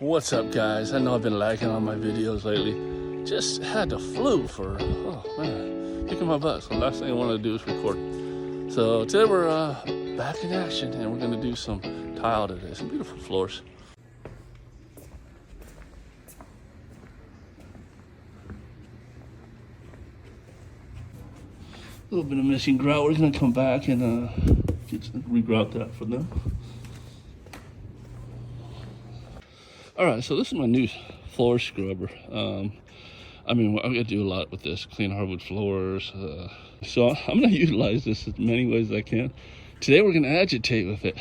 What's up, guys? I know I've been lagging on my videos lately. Just had the flu for, oh man, kicking my butt. So last thing I wanted to do is record. So today we're back in action and we're gonna do some tile today. Some beautiful floors. A little bit of missing grout. We're gonna come back and regrout that for them. All right, so this is my new floor scrubber. I mean, I'm gonna do a lot with this, clean hardwood floors. So I'm gonna utilize this as many ways as I can. Today we're gonna agitate with it.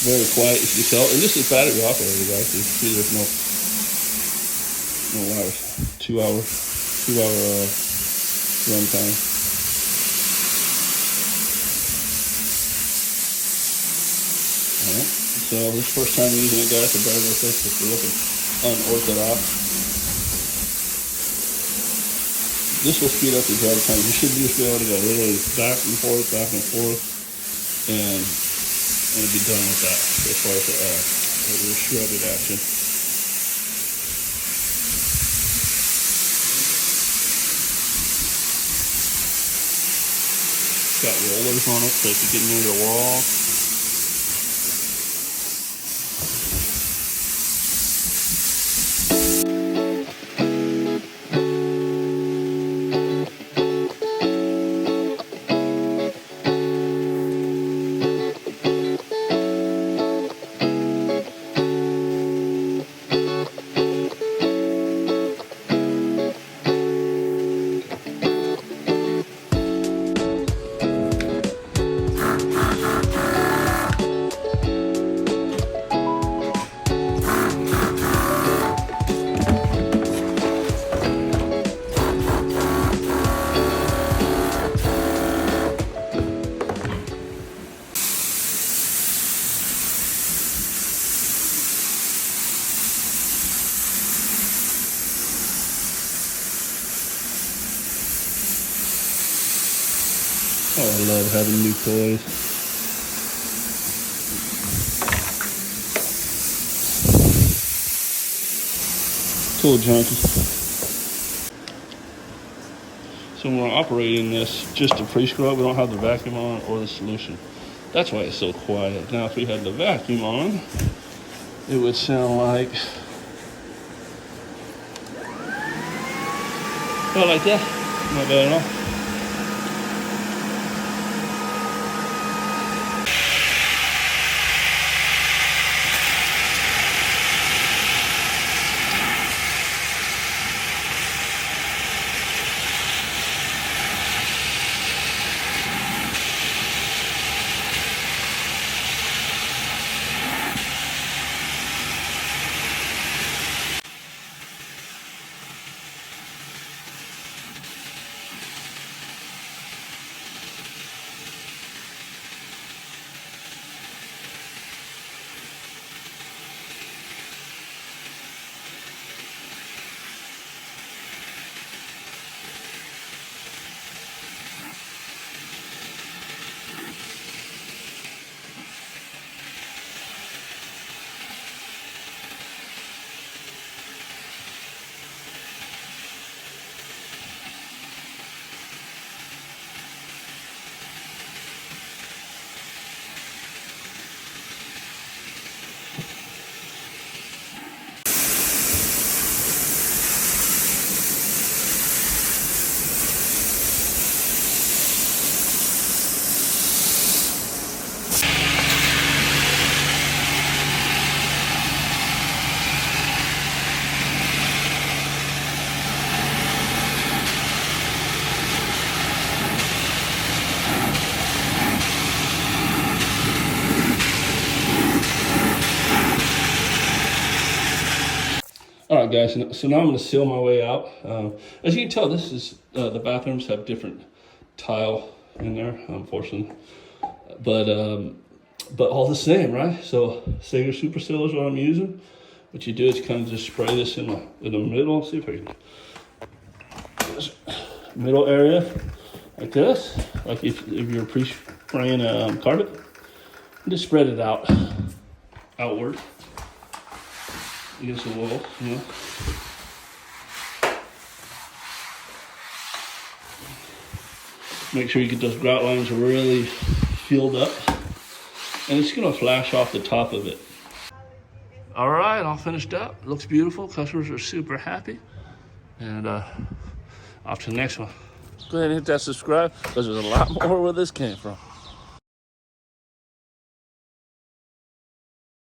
Very quiet, as you can tell. And this is battery operated, guys. You see there's no wires. 2 hour run time. Alright, so this is the first time using it, guys, so bear with us if we're looking unorthodox. This will speed up your drive time. You should just be able to go literally back and forth, and be done with that as far as the shredded action. Got rollers on it so if you get near the wall. Oh, I love having new toys. Tool junkie. So when we're operating this, just to pre-scrub, we don't have the vacuum on or the solution. That's why it's so quiet. Now, if we had the vacuum on, it would sound like, oh, like that. Not bad at all. All right, guys, so now I'm going to seal my way out. As you can tell, this is the bathrooms have different tile in there, unfortunately, but all the same, right? So Sager Super Seal is what I'm using. What you do is kind of just spray this in the middle. See if I can, middle area like this, like if you're pre-spraying a carpet, and just spread it outward against the wall, you know. Make sure you get those grout lines really filled up, and it's gonna flash off the top of it. All right, all finished up. Looks beautiful. Customers are super happy, and off to the next one. Go ahead and hit that subscribe because there's a lot more where this came from.